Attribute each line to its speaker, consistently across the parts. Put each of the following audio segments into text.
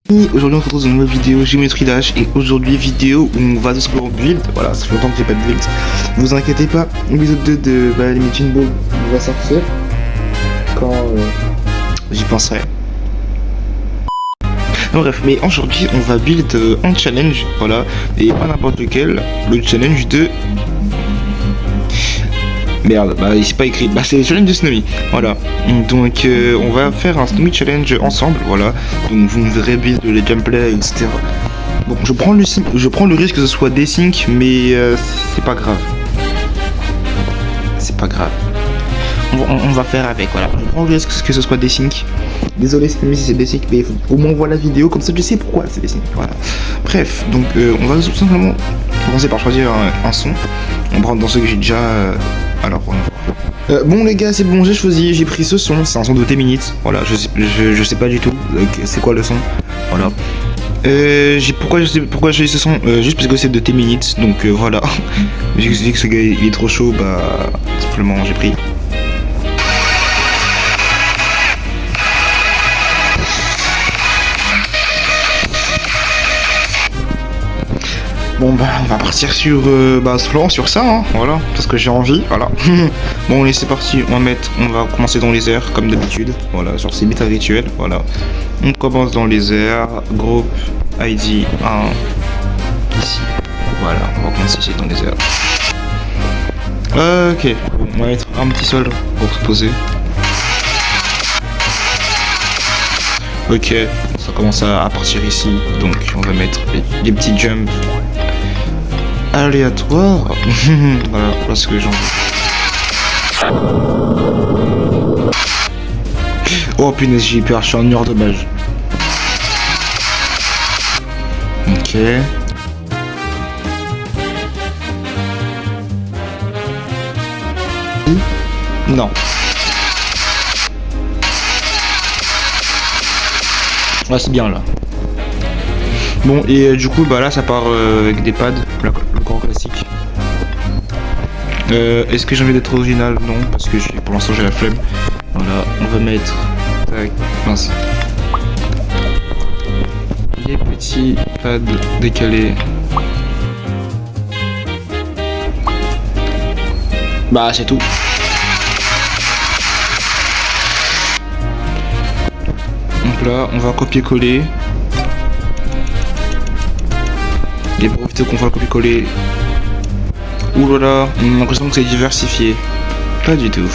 Speaker 1: Aujourd'hui on se retrouve dans une nouvelle vidéo Géométrie Dash et aujourd'hui vidéo où on va tout simplement build. Voilà, ça fait longtemps que j'ai pas de build. Ne vous inquiétez pas, l'épisode 2 de Limit Ball va sortir quand j'y penserai. Non, bref, mais aujourd'hui on va build un challenge, voilà, et pas n'importe lequel, le challenge de... Merde, bah c'est pas écrit, bah c'est le challenge de Snowy, voilà. Donc on va faire un Snowy challenge ensemble, voilà. Donc vous me verrez build les gameplay, etc. Bon, je prends le risque que ce soit desync, mais c'est pas grave. C'est pas grave. On va faire avec, voilà. Je prends le risque que ce soit desync. Désolé Snowy si c'est desync, mais il faut au moins voir la vidéo, comme ça je sais pourquoi c'est desync, voilà. Bref, donc on va tout simplement commencer par choisir un son. On prend dans ce que j'ai déjà... Alors, bon les gars, c'est bon, j'ai pris ce son, c'est un son de T-Minutes, voilà, je sais pas du tout c'est quoi le son, voilà. Pourquoi j'ai ce son, juste parce que c'est de T-Minutes, donc voilà. Vu que ce gars il est trop chaud, bah, simplement j'ai pris. Bon bah on va partir sur sur ça, hein, voilà, parce que j'ai envie, voilà. Bon allez c'est parti, on va commencer dans les airs comme d'habitude, voilà, sur ces méta rituels, voilà. On commence dans les airs, groupe ID 1, ici, voilà, on va commencer ici dans les airs. Ok, on va mettre un petit sol pour se poser. Ok, ça commence à partir ici, donc on va mettre des petits jumps aléatoires. Voilà, parce que j'en veux. Oh punaise, j'ai peur, je suis en heure de mage. Ok. Non. Ouais, c'est bien là. Bon, et du coup, bah là, ça part avec des pads, le corps classique. Est-ce que j'ai envie d'être original? Non, parce que pour l'instant, j'ai la flemme. Voilà, on va mettre... Tac, mince. Les petits pads décalés. Bah, c'est tout. Donc là, on va copier-coller. Et pour éviter qu'on fasse le copier-coller. Ouh là là, on a l'impression que c'est diversifié. Pas du tout.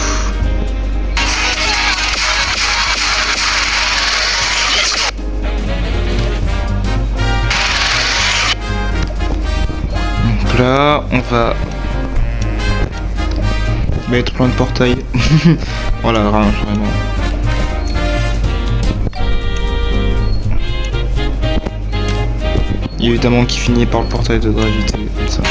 Speaker 1: Donc là, on va mettre plein de portails. Voilà, vraiment. Évidemment qui finit par le portail de gravité, comme ça.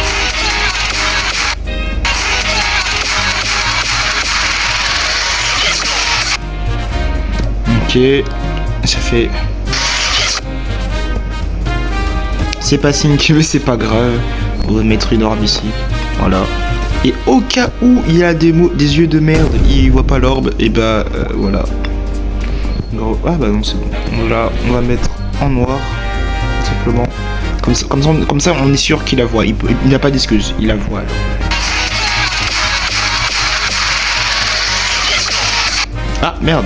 Speaker 1: Ok, ça fait... C'est pas sync, mais c'est pas grave. On va mettre une orbe ici, voilà. Et au cas où il y a des yeux de merde, il voit pas l'orbe, et bah voilà. Ah bah non c'est bon. Là, on va mettre en noir, simplement. Comme ça, on est sûr qu'il la voit. Il n'a pas d'excuse, il la voit. Alors. Ah merde.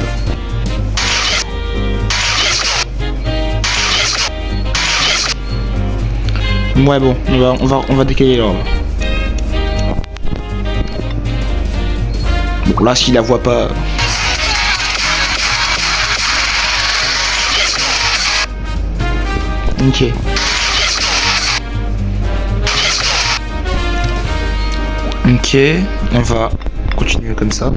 Speaker 1: Ouais bon, on va décaler l'ordre. Bon là, s'il la voit pas. Ok. Ok, on va continuer comme ça.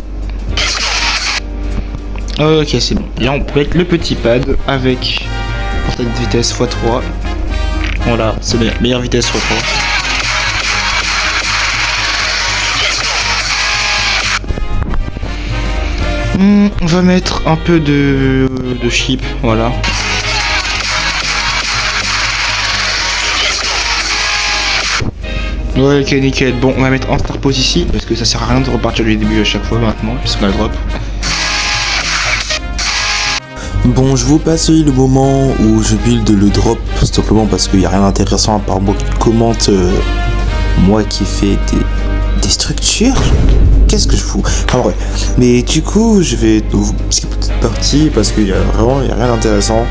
Speaker 1: Ok, c'est bon. Là, on peut mettre le petit pad avec portail de vitesse x3. Voilà, c'est la meilleure vitesse x3. On va mettre un peu de chip, voilà. Ouais, ok, nickel. Bon, on va mettre en star pose ici, parce que ça sert à rien de repartir du début à chaque fois maintenant, puisqu'on a le drop.
Speaker 2: Bon, je vous passe le moment où je build le drop, tout simplement parce qu'il n'y a rien d'intéressant à part moi qui commente, moi qui fais des structures. Qu'est-ce que je fous? Enfin bref. Mais du coup, je vais vous skipper cette partie parce qu'il y a rien d'intéressant.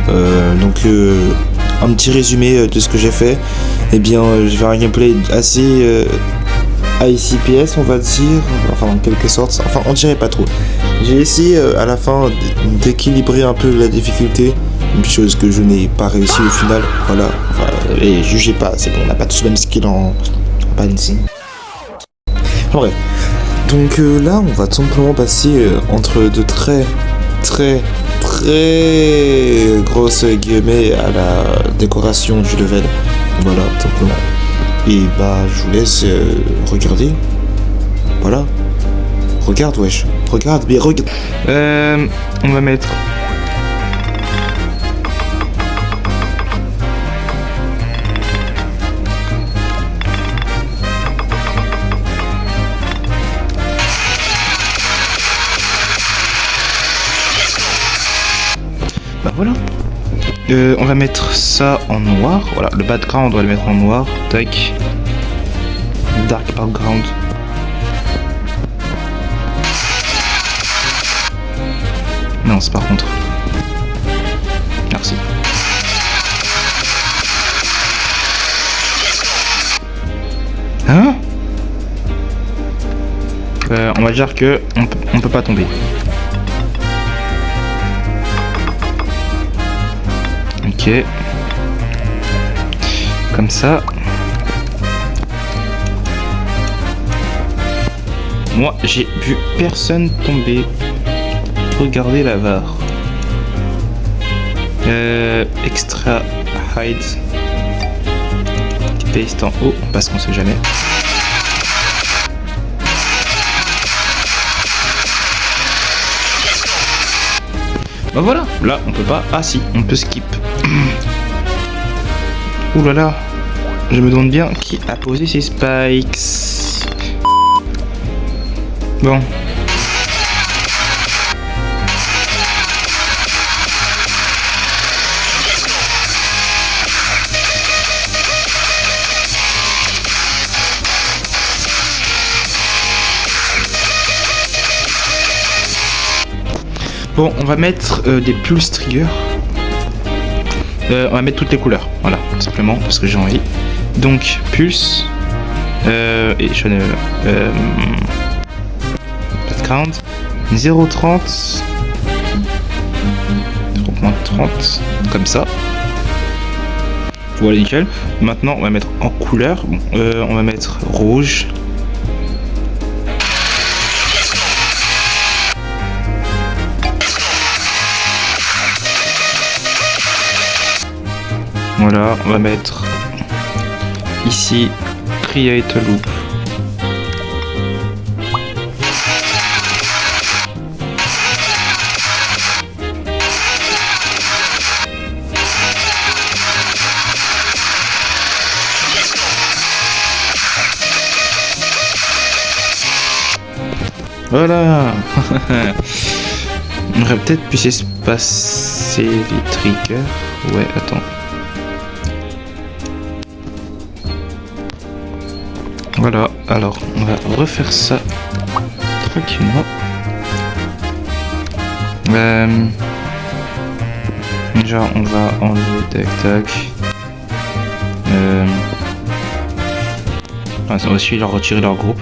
Speaker 2: Donc, un petit résumé de ce que j'ai fait. Eh bien, je vais un gameplay assez ICPS, on va dire. Enfin, en quelque sorte. Enfin, on dirait pas trop. J'ai essayé à la fin d'équilibrer un peu la difficulté. Une chose que je n'ai pas réussi au final. Voilà. Enfin, et jugez pas, c'est bon, on n'a pas tous le même skill en balancing. Enfin, bref. Donc là, on va tout simplement passer entre de très grosses guillemets à la décoration du level. Voilà, tout simplement. Et bah, je vous laisse regarder. Voilà. Regarde, wesh. Regarde, mais regarde.
Speaker 1: On va mettre... Bah voilà. On va mettre ça en noir. Voilà, le background, on va le mettre en noir. Tac. Dark background. Non, c'est par contre. Merci. Hein? On va dire que on peut pas tomber. Ok. Comme ça. Moi, j'ai vu personne tomber. Regardez la VAR. Extra hide. Paste en haut, parce qu'on sait jamais. Bah voilà, là on peut pas. Ah si, on peut skip. Ouh là là, je me demande bien qui a posé ces spikes. Bon. Bon, on va mettre des pulse triggers. On va mettre toutes les couleurs, voilà, tout simplement, parce que j'ai envie. Donc, pulse. Et je ne... background. 0,30. 0,30. Comme ça. Voilà, nickel. Maintenant, on va mettre en couleur. Bon, on va mettre rouge. Voilà, on va mettre ici Create a Loop. Voilà. On aurait peut-être pu s'espacer les triggers. Ouais, attends. Voilà, alors on va refaire ça tranquillement. Déjà on va enlever tac. Ça va aussi leur retirer leur groupe.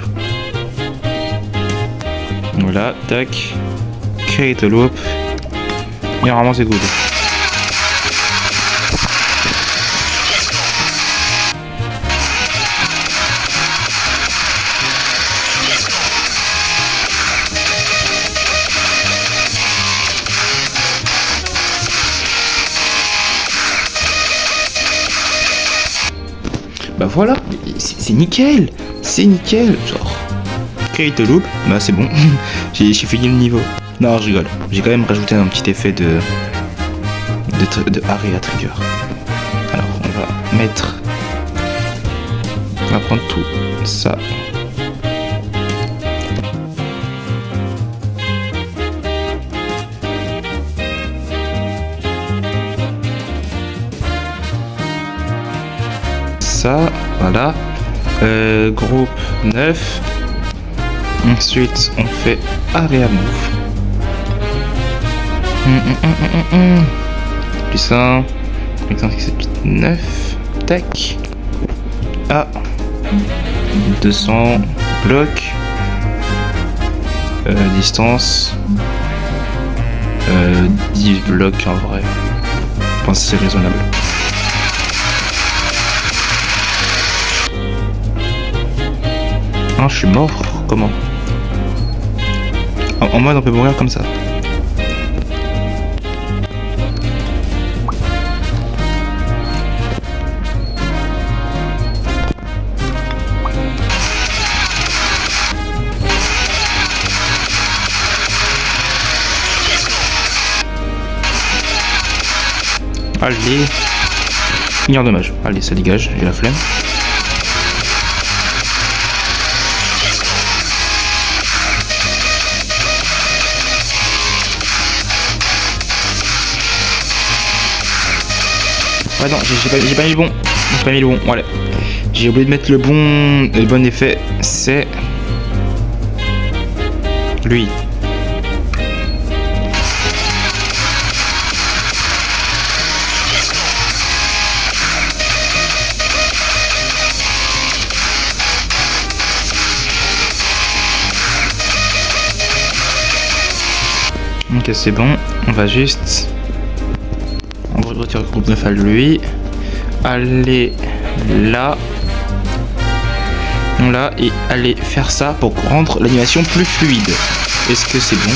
Speaker 1: Voilà, tac. Create a loop. Et normalement c'est good. Bah voilà, c'est nickel, genre create a loop, bah c'est bon, j'ai fini le niveau. Non, je rigole, j'ai quand même rajouté un petit effet de arrêt à trigger. Alors on va prendre tout ça. ça, voilà. Groupe 9. Ensuite, on fait Area Move. Puis ça. Exemple, c'est 9. Tac. A. 200 blocs. Distance. 10 blocs en vrai. Je pense que c'est raisonnable. Ah, je suis mort. Comment? En mode on peut mourir comme ça. Allez. Finir dommage. Allez, ça dégage, j'ai la flemme. Ouais non, j'ai pas mis le bon. J'ai pas mis le bon, voilà. J'ai oublié de mettre le bon effet, c'est lui. Ok, c'est bon, on va juste... On va retirer le groupe 9 à lui. Aller là. Là, et aller faire ça pour rendre l'animation plus fluide. Est-ce que c'est bon?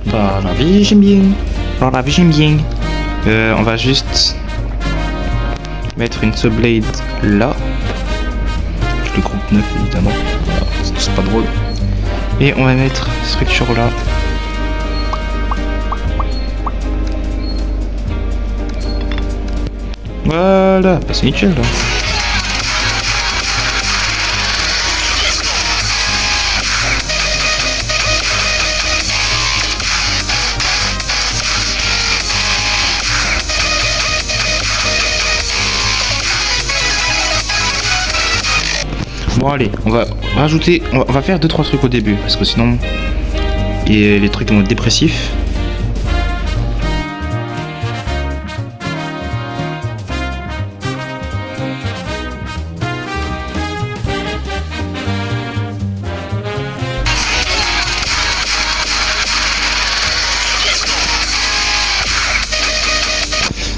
Speaker 1: Bah, la vie, j'aime bien. Alors, la vie, j'aime bien. On va juste mettre une subblade là. Le groupe 9 évidemment. Voilà, c'est pas drôle. Et on va mettre structure là. Voilà, bah, c'est nickel là. Bon allez, on va rajouter, on va faire 2-3 trucs au début parce que sinon et les trucs vont être dépressifs.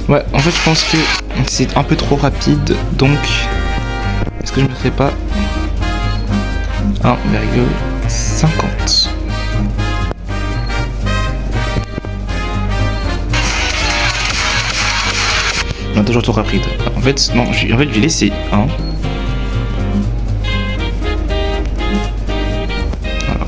Speaker 1: Ouais, en fait je pense que c'est un peu trop rapide, donc est-ce que je ne mettrais pas 1,50. Non, toujours trop rapide. En fait, non, je vais laisser 1. Voilà.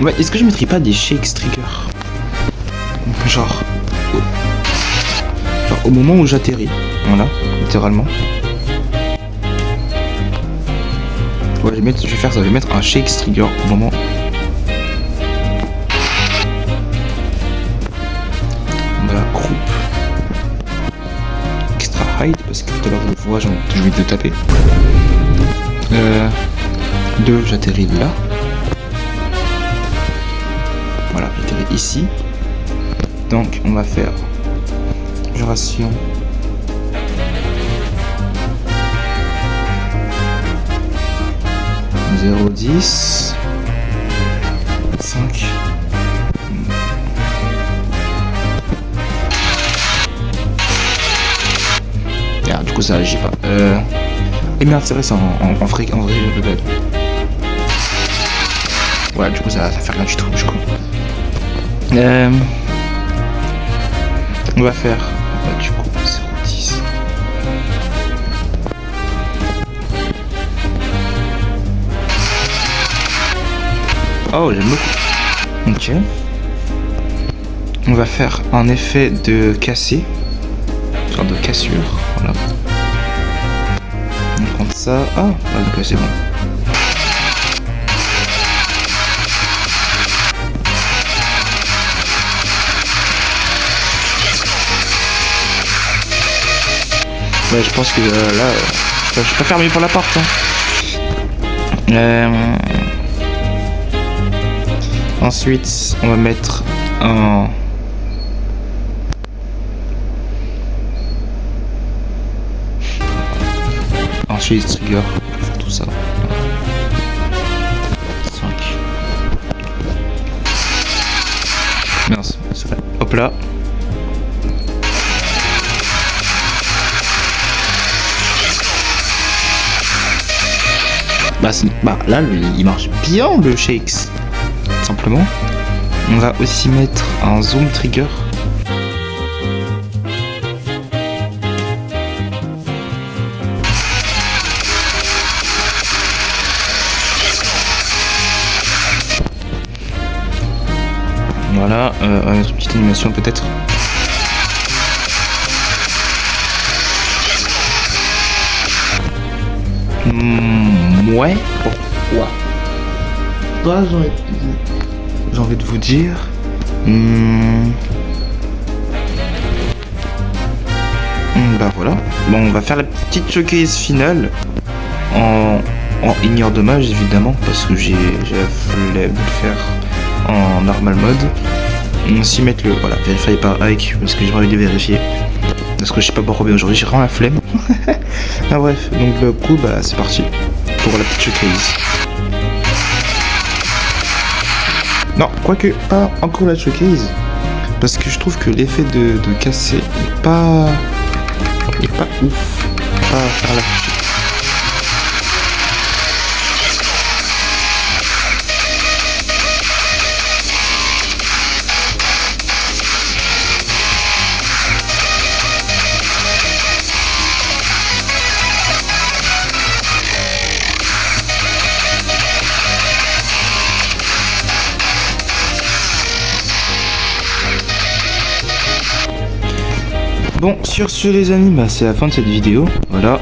Speaker 1: Ouais, est-ce que je mettrais pas des shakes trigger? Genre au moment où j'atterris. Voilà, littéralement. Ouais, je vais faire ça, je vais mettre un shake trigger au moment. Voilà, groupe. Extra height, parce que tout à l'heure je le vois, j'ai envie de le taper. 2, j'atterris là. Voilà, j'atterris ici. Donc on va faire duration. « 0,10 » 5. Ah, du coup ça agit pas. Et merde, c'est vrai, c'est en vrai, bad. Ouais, du coup, ça fait rien du tout, du coup. On va faire, du coup, 0,10. Oh, j'aime beaucoup. Ok. On va faire un effet de casser. Genre de cassure, voilà. On prend ça. Ah, donc c'est bon. Ouais, je pense que là, je préfère mieux pour la porte. Hein. Ensuite, on va mettre un... Ensuite, trigger, pour faire tout ça. 5. Mince, c'est vrai. Hop là. Bah là, il marche bien le Shakes. Simplement. On va aussi mettre un zoom trigger. Voilà, une petite animation peut-être. Ouais, pourquoi pas, j'ai envie de vous dire. Bah voilà. Bon, on va faire la petite showcase finale en ignore dommage évidemment parce que j'ai la flemme de le faire en normal mode. Aussi mettre le voilà verify par Ike parce que j'ai envie de vérifier parce que je sais pas pourquoi aujourd'hui j'ai vraiment la flemme. Ah bref, donc le coup bah c'est parti pour la petite showcase. Non, quoique pas encore la showcase parce que je trouve que l'effet de casser est pas ouf. Pas faire la showcase. Bon, sur ce les amis, bah, c'est la fin de cette vidéo, voilà.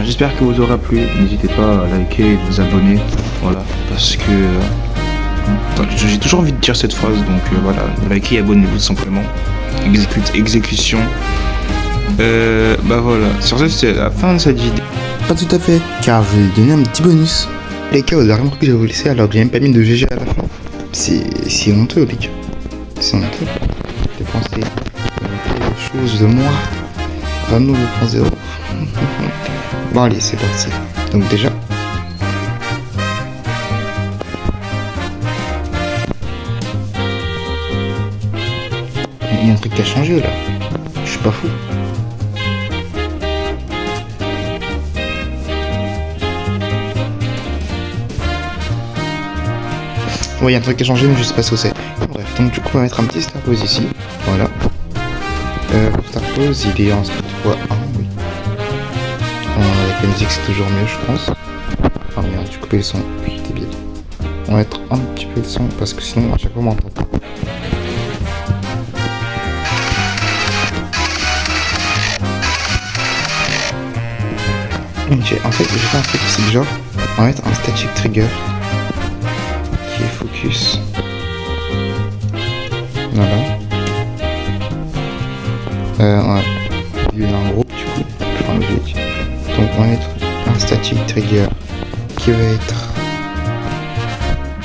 Speaker 1: J'espère que vous aura plu, n'hésitez pas à liker et vous abonner, voilà, parce que j'ai toujours envie de dire cette phrase, donc voilà, likez et abonnez-vous tout simplement. Exécution. Bah voilà, sur ce c'est la fin de cette vidéo.
Speaker 2: Pas tout à fait, car je vais donner un petit bonus.
Speaker 1: Les gars, vous avez remarqué que je vais vous laisser alors que j'ai même pas mis de GG à la fin. C'est honteux, les gars. C'est honteux. J'ai pensé des choses de moi. Vraiment 2.0. Bon allez, c'est parti. Donc déjà. Il y a un truc qui a changé là. Je suis pas fou. Ouais, il y a un truc qui a changé, mais je sais pas ce que c'est. Bref, donc du coup, on va mettre un petit star pose ici. Voilà. Star pose, il est en speed x1, oui. Avec la musique, c'est toujours mieux, je pense. Ah merde, j'ai coupé le son. Oui, j'étais bien. On va mettre un petit peu de son parce que sinon, à chaque fois, on m'entend pas. Ok, en fait, j'ai fait un truc, c'est genre, on va mettre un static trigger qui est focus. Voilà. On va diviser en groupe du coup. Enfin, donc on va mettre un static trigger qui va être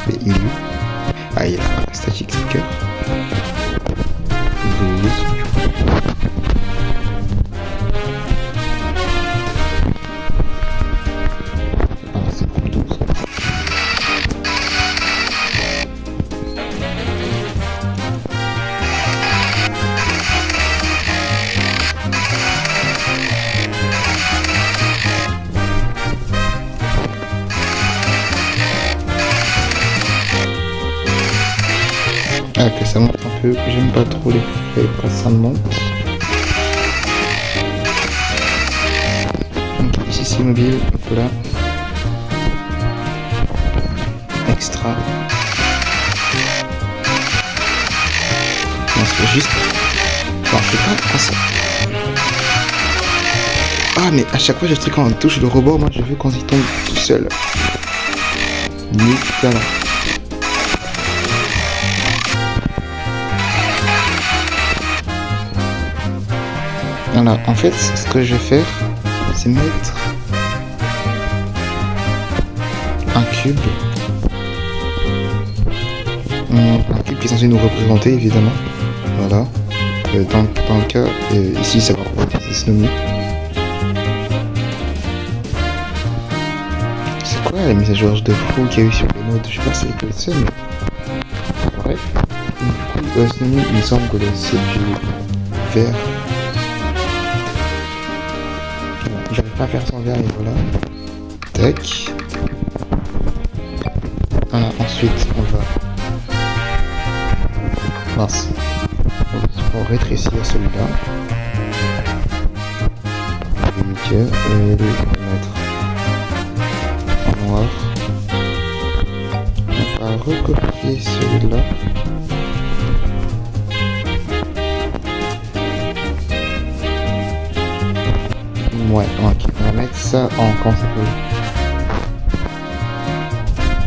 Speaker 1: BU. Ah, il y a un static trigger 12. Ah, que ça monte un peu. J'aime pas trop l'effet quand ça monte. Donc, ici c'est mobile, hop là. Extra. Non, c'est juste. Enfin, je sais pas pourquoi ça. Ah, mais à chaque fois, je sais quand on touche le rebord, moi je veux quand il tombe tout seul. Nickel. Voilà, en fait, ce que je vais faire, c'est mettre un cube. Un cube qui est censé nous représenter, évidemment. Voilà. Dans le cas, ici, ça va représenter Snowy. C'est quoi la mise à jour de fou qu'il y a eu sur les modes? Je sais pas si c'est le seul, mais... Bref. Du coup, Snowy, il me semble que c'est du vert. J'arrive pas à faire sans vert, mais voilà. Tac. Voilà, ensuite, on va... Mince. On va rétrécir celui-là. Nickel. Lui, on va mettre en noir. On va recopier celui-là. Ouais, ok. On va mettre ça en... Comment ça s'appelle?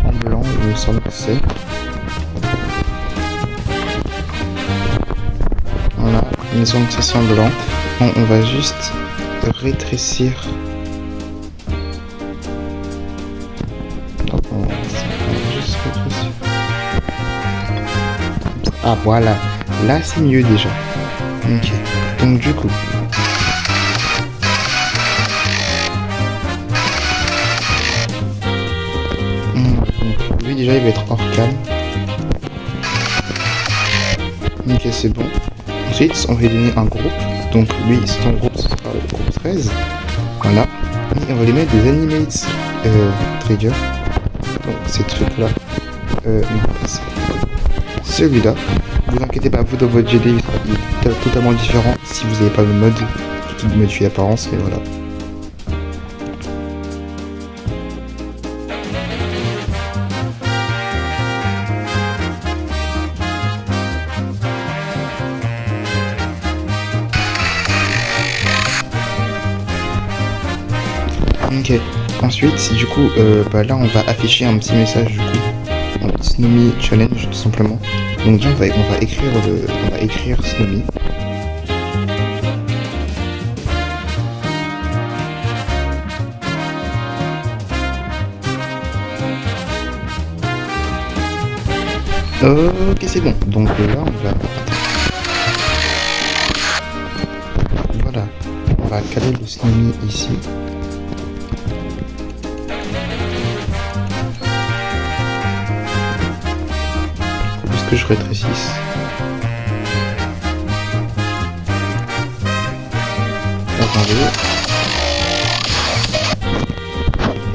Speaker 1: En blanc, il me semble que c'est. Voilà, il me semble que c'est en blanc. Bon, on va juste rétrécir. Hop, on va juste rétrécir. Ah voilà, là c'est mieux déjà. Ok, donc du coup... Donc lui déjà il va être hors cam. Ok, c'est bon. Ensuite, on va lui donner un groupe. Donc lui, son groupe, ce sera le groupe 13. Voilà. Et on va lui mettre des animates trigger. Donc ces trucs-là. Celui-là. Vous inquiétez pas, vous dans votre GD, il sera totalement différent si vous n'avez pas le mode qui modifie l'apparence, mais voilà. Ok, ensuite du coup là on va afficher un petit message du coup, un petit Snowy challenge tout simplement. Donc déjà on va écrire Snowy. Ok, c'est bon, donc là on va... Voilà, on va caler le Snowy ici. Que je rétrécisse. Attendez.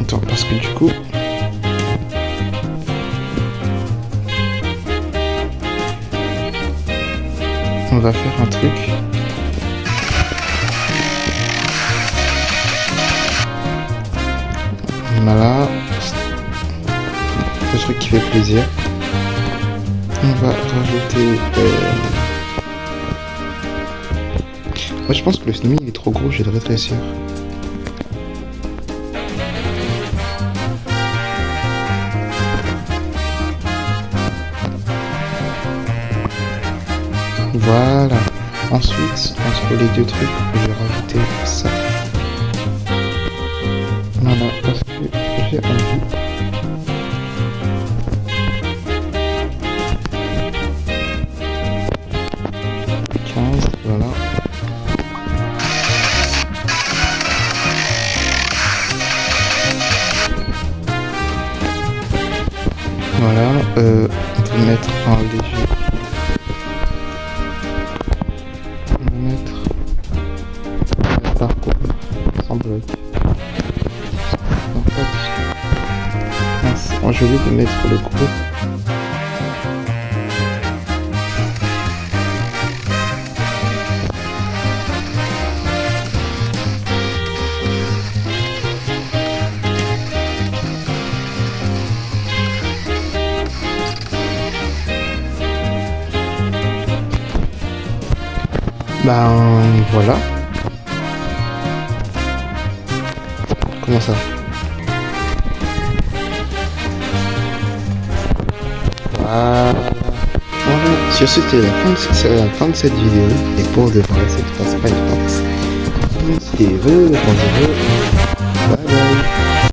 Speaker 1: Attends, parce que du coup... On va faire un truc. Voilà. Le truc qui fait plaisir. On va rajouter... Moi je pense que le Snowy il est trop gros, je vais le rétrécir. Voilà. Ensuite, entre les deux trucs, je vais rajouter ça. Voilà, parce que j'ai envie. Voilà. Voilà, on peut mettre un léger. On va mettre un parcours sans bloc. En fait, mince, j'ai oublié de mettre le groupe. Voilà. Comment ça? Voilà. Sur ce, c'était la fin de cette vidéo. Et pour de vrai, cette fois, c'est pas une fin. C'était heureux, bye bye.